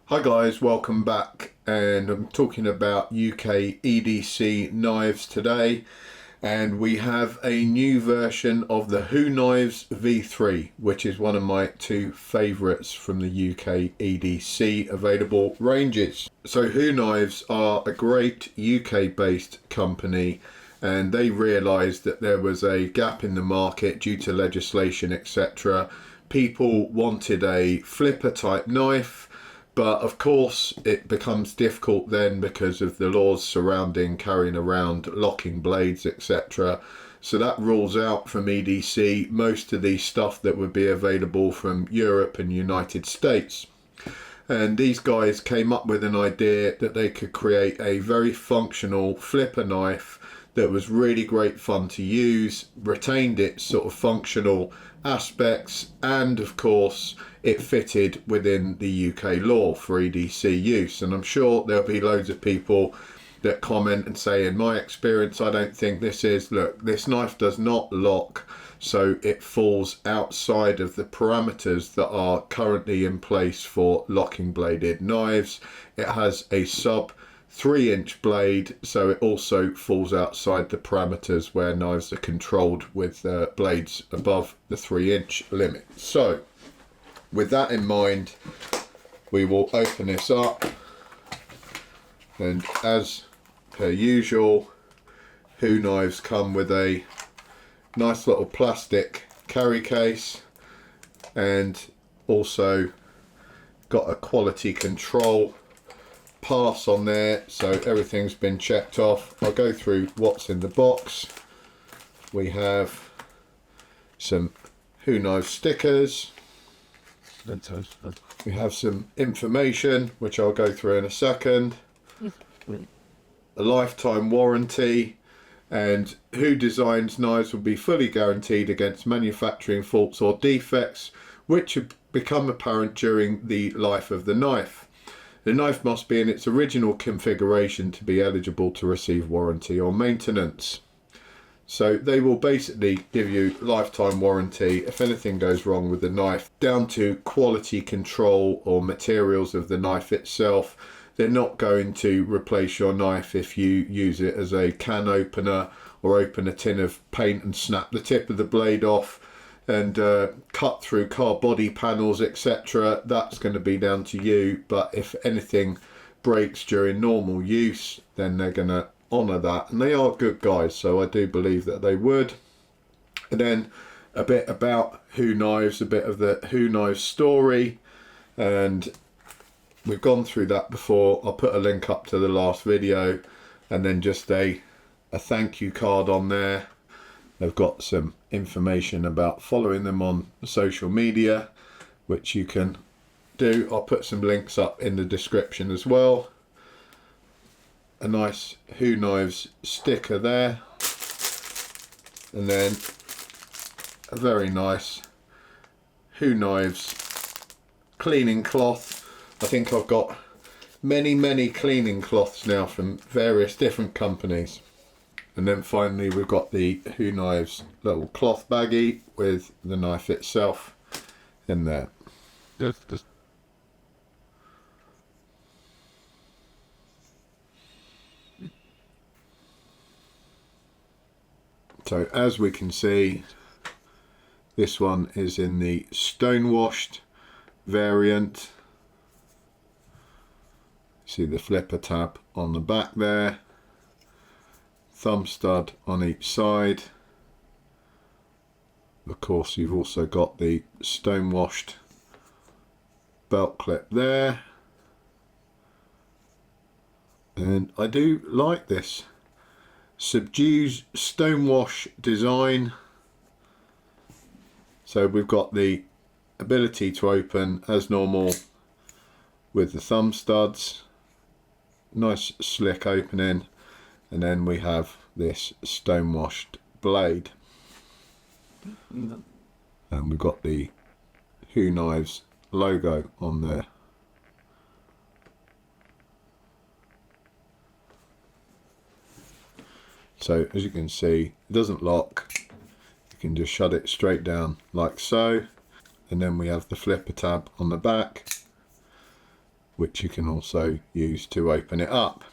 Hi guys, welcome back, and I'm talking about UK EDC knives today, and we have a new version of the Hoo Knives V3, which is one of my two favourites from the UK EDC available ranges. So Hoo Knives are a great UK based company, and they realised that there was a gap in the market due to legislation, etc. People wanted a flipper type knife, but of course it becomes difficult then because of the laws surrounding carrying around locking blades, etc. So that rules out from EDC most of the stuff that would be available from Europe and United States. And these guys came up with an idea that they could create a very functional flipper knife that was really great fun to use, retained its sort of functional aspects, and of course it fitted within the UK law for EDC use. And I'm sure there'll be loads of people that comment and say, in my experience, I don't think this is, look, this knife does not lock, so it falls outside of the parameters that are currently in place for locking bladed knives. It has a sub 3-inch blade, so it also falls outside the parameters where knives are controlled with blades above the 3-inch limit. So with that in mind, we will open this up, and as per usual, Hoo Knives come with a nice little plastic carry case, and also got a quality control pass on there, so everything's been checked off. I'll go through what's in the box. We have some Hoo Knives stickers. We have some information which I'll go through in a second. A lifetime warranty, and Hoo Designs knives will be fully guaranteed against manufacturing faults or defects which have become apparent during the life of the knife. The knife must be in its original configuration to be eligible to receive warranty or maintenance. So they will basically give you lifetime warranty if anything goes wrong with the knife, down to quality control or materials of the knife itself. They're not going to replace your knife if you use it as a can opener or open a tin of paint and snap the tip of the blade off and cut through car body panels, etc. That's going to be down to you, but if anything breaks during normal use, then they're going to honour that, and they are good guys, so I do believe that they would. And then a bit about Hoo Knives, a bit of the Hoo Knives story, and we've gone through that before. I'll put a link up to the last video, and then just a thank you card on there. They've got some information about following them on social media, which you can do. I'll put some links up in the description as well. A nice Hoo Knives sticker there, and then a very nice Hoo Knives cleaning cloth. I think I've got many cleaning cloths now from various different companies. And then finally we've got the Hoo Knives little cloth baggie with the knife itself in there. So as we can see, this one is in the Stonewashed variant. See the flipper tab on the back there, thumb stud on each side. Of course, you've also got the Stonewashed belt clip there, and I do like this subdued stonewash design. So we've got the ability to open as normal with the thumb studs, nice slick opening, and then we have this stonewashed blade, and we've got the Hoo Knives logo on there. So as you can see, it doesn't lock. You can just shut it straight down like so, and then we have the flipper tab on the back, which you can also use to open it up.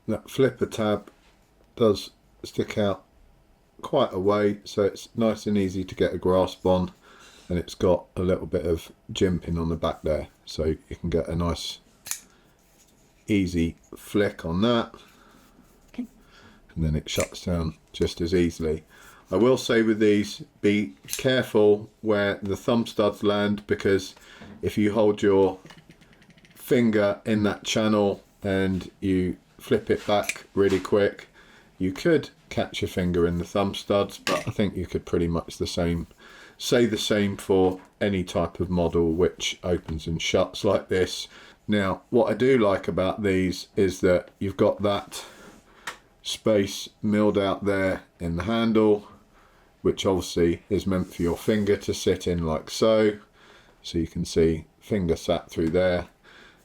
That flipper tab does stick out quite a way, so it's nice and easy to get a grasp on, and it's got a little bit of jimping on the back there, so you can get a nice easy flick on that, and then it shuts down just as easily. I will say with these, be careful where the thumb studs land, because if you hold your finger in that channel and you flip it back really quick, you could catch your finger in the thumb studs, but I think you could pretty much say the same for any type of model which opens and shuts like this. Now, what I do like about these is that you've got that space milled out there in the handle, which obviously is meant for your finger to sit in like so. So you can see finger sat through there,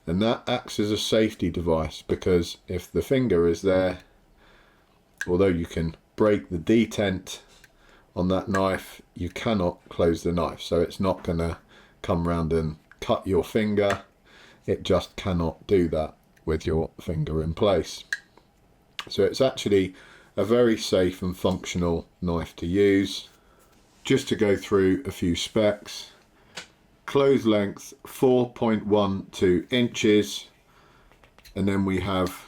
and that acts as a safety device, because if the finger is there, although you can break the detent on that knife, you cannot close the knife, so it's not going to come round and cut your finger. It just cannot do that with your finger in place. So it's actually a very safe and functional knife to use. Just to go through a few specs: close length 4.12 inches, and then we have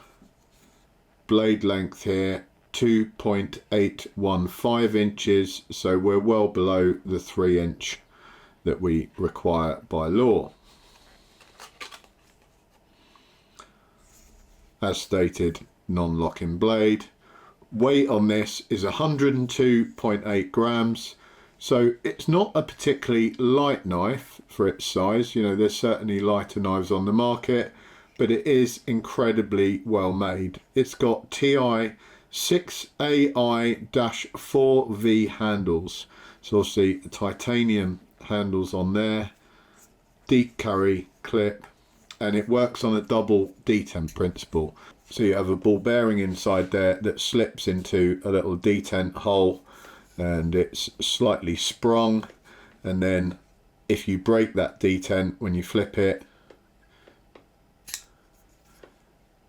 blade length here 2.815 inches, so we're well below the 3 inch that we require by law. As stated, non-locking blade. Weight on this is 102.8 grams, so it's not a particularly light knife for its size. You know, there's certainly lighter knives on the market, but it is incredibly well made. It's got TI 6AI-4V handles, so obviously the titanium handles on there, deep carry clip, and it works on a double detent principle. So you have a ball bearing inside there that slips into a little detent hole, and it's slightly sprung, and then if you break that detent when you flip it,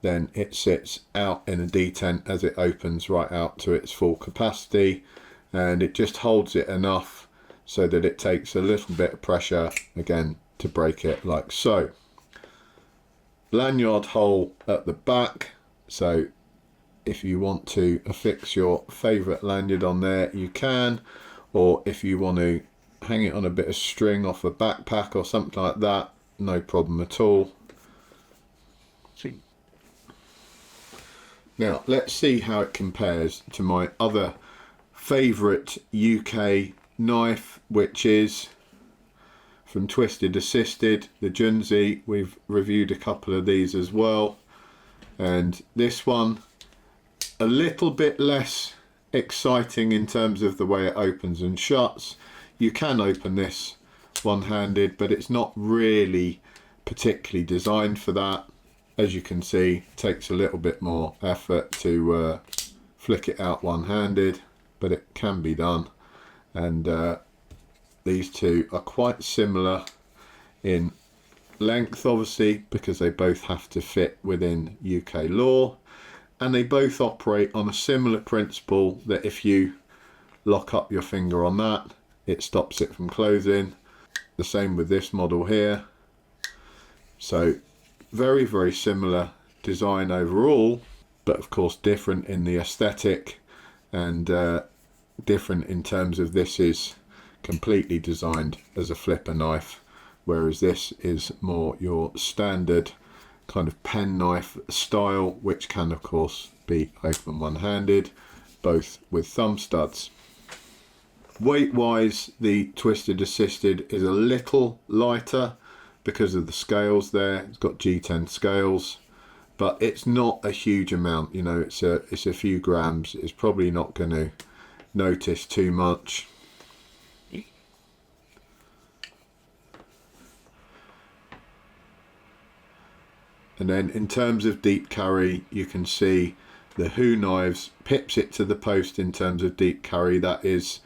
then it sits out in a detent as it opens right out to its full capacity, and it just holds it enough so that it takes a little bit of pressure again to break it like so. Lanyard hole at the back, so if you want to affix your favourite lanyard on there you can, or if you want to hang it on a bit of string off a backpack or something like that, no problem at all. Now let's see how it compares to my other favourite UK knife, which is from Twisted Assisted, the Junzi. We've reviewed a couple of these as well, and this one a little bit less exciting in terms of the way it opens and shuts. You can open this one-handed, but it's not really particularly designed for that. As you can see, it takes a little bit more effort to flick it out one-handed, but it can be done. And these two are quite similar in length, obviously, because they both have to fit within UK law, and they both operate on a similar principle that if you lock up your finger on that, it stops it from closing. The same with this model here. So very, very similar design overall, but of course different in the aesthetic, and different in terms of this is completely designed as a flipper knife, whereas this is more your standard kind of pen knife style, which can of course be open one-handed, both with thumb studs. Weight wise, the Twisted Assisted is a little lighter because of the scales there. It's got G10 scales, but it's not a huge amount, you know, it's a few grams. It's probably not going to notice too much. And then in terms of deep carry, you can see the Hoo knives pips it to the post in terms of deep carry. That is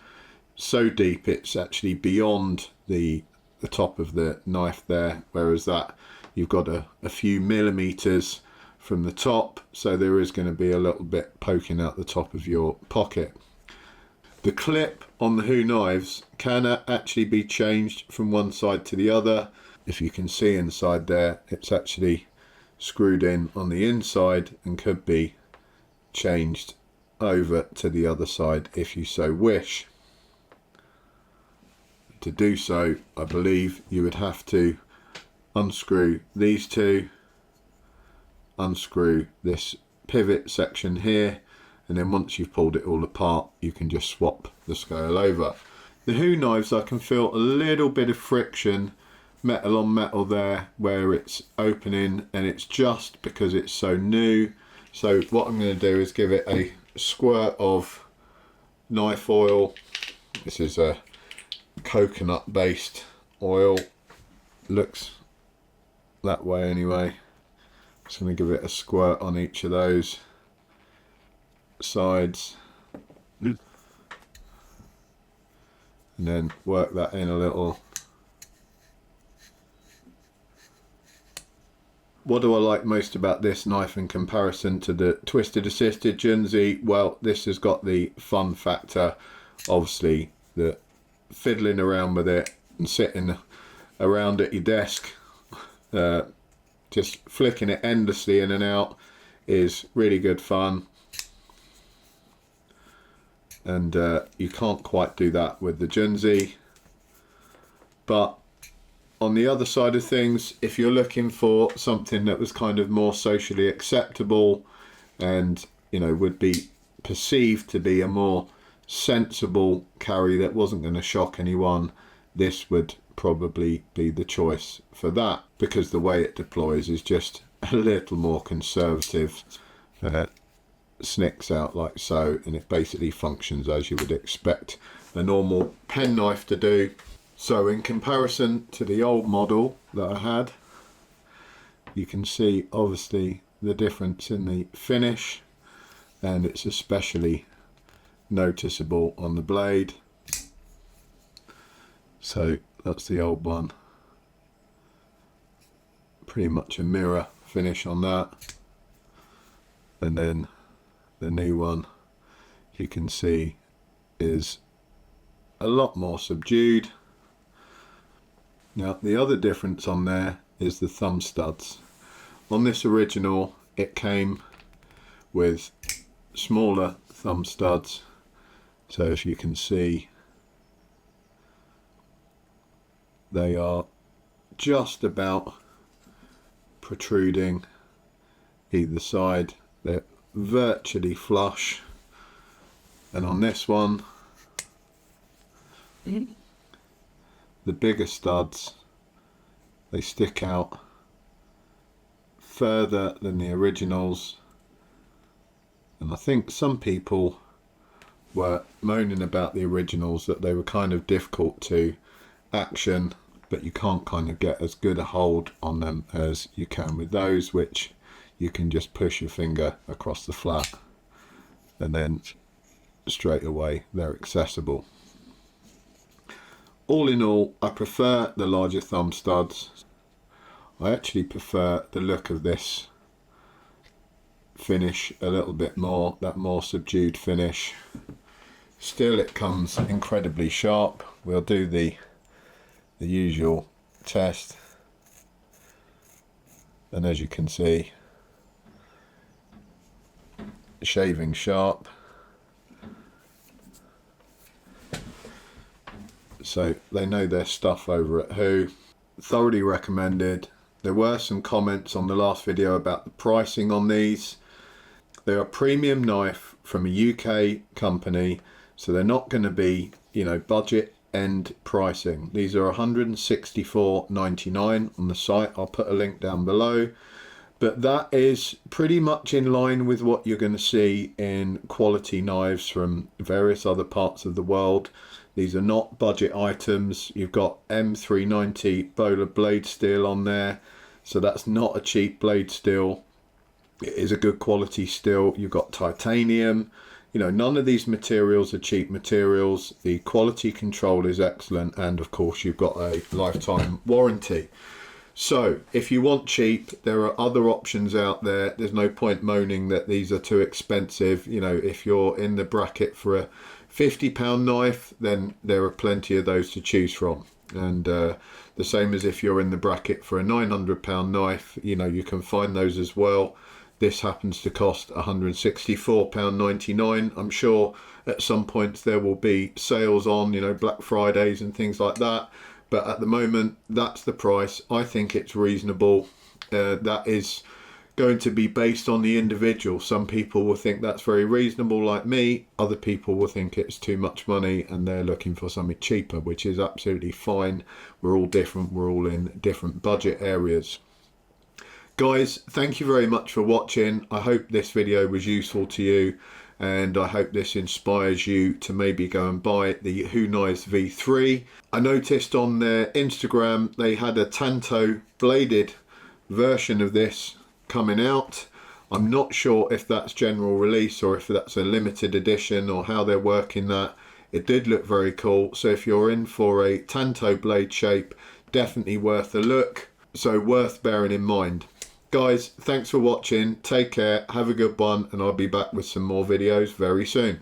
so deep it's actually beyond the top of the knife there, whereas that you've got a few millimeters from the top, so there is going to be a little bit poking out the top of your pocket. The clip on the Hoo knives can actually be changed from one side to the other. If you can see inside there, it's actually screwed in on the inside and could be changed over to the other side if you so wish. To do so, I believe you would have to unscrew these two, unscrew this pivot section here, and then once you've pulled it all apart, you can just swap the scale over. The Hoo knives, I can feel a little bit of friction, metal on metal there, where it's opening, and it's just because it's so new. So what I'm going to do is give it a squirt of knife oil. This is a coconut based oil, looks that way anyway. Just going to give it a squirt on each of those sides and then work that in a little. What do I like most about this knife in comparison to the Twisted Assisted Junzi? Well, this has got the fun factor, obviously, the fiddling around with it and sitting around at your desk, just flicking it endlessly in and out is really good fun. And you can't quite do that with the Junzi. But on the other side of things, if you're looking for something that was kind of more socially acceptable and, you know, would be perceived to be a more sensible carry that wasn't going to shock anyone, this would probably be the choice for that, because the way it deploys is just a little more conservative. Snicks out like so, and it basically functions as you would expect a normal pen knife to do. So in comparison to the old model that I had, you can see obviously the difference in the finish, and it's especially noticeable on the blade. So that's the old one, pretty much a mirror finish on that, and then the new one you can see is a lot more subdued. Now the other difference on there is the thumb studs. On this original it came with smaller thumb studs, so if you can see, they are just about protruding either side. They're virtually flush, and on this one the bigger studs, they stick out further than the originals, and I think some people were moaning about the originals that they were kind of difficult to action, but you can't kind of get as good a hold on them as you can with those, which you can just push your finger across the flat and then straight away they're accessible. All in all, I prefer the larger thumb studs. I actually prefer the look of this finish a little bit more, that more subdued finish. Still, it comes incredibly sharp. We'll do the usual test, and as you can see, shaving sharp. So they know their stuff over at Hoo. Thoroughly recommended. There were some comments on the last video about the pricing on these. They're a premium knife from a UK company, so they're not going to be, you know, budget end pricing. These are $164.99 on the site. I'll put a link down below. But that is pretty much in line with what you're going to see in quality knives from various other parts of the world. These are not budget items. You've got M390 Bowler blade steel on there, so that's not a cheap blade steel. It is a good quality steel. You've got titanium. You know, none of these materials are cheap materials. The quality control is excellent, and of course you've got a lifetime warranty. So if you want cheap, there are other options out there. There's no point moaning that these are too expensive. You know, if you're in the bracket for a £50 knife, then there are plenty of those to choose from. And the same as if you're in the bracket for a £900 knife, you know, you can find those as well. This happens to cost £164.99. I'm sure at some points there will be sales on, you know, Black Fridays and things like that. But at the moment, that's the price. I think it's reasonable. That is going to be based on the individual. Some people will think that's very reasonable, like me. Other people will think it's too much money and they're looking for something cheaper, which is absolutely fine. We're all different. We're all in different budget areas. Guys, thank you very much for watching. I hope this video was useful to you, and I hope this inspires you to maybe go and buy the Hoo Knives V3. I noticed on their Instagram they had a Tanto bladed version of this coming out. I'm not sure if that's general release or if that's a limited edition or how they're working that. It did look very cool, so if you're in for a Tanto blade shape, definitely worth a look, so worth bearing in mind. Guys, thanks for watching, take care, have a good one, and I'll be back with some more videos very soon.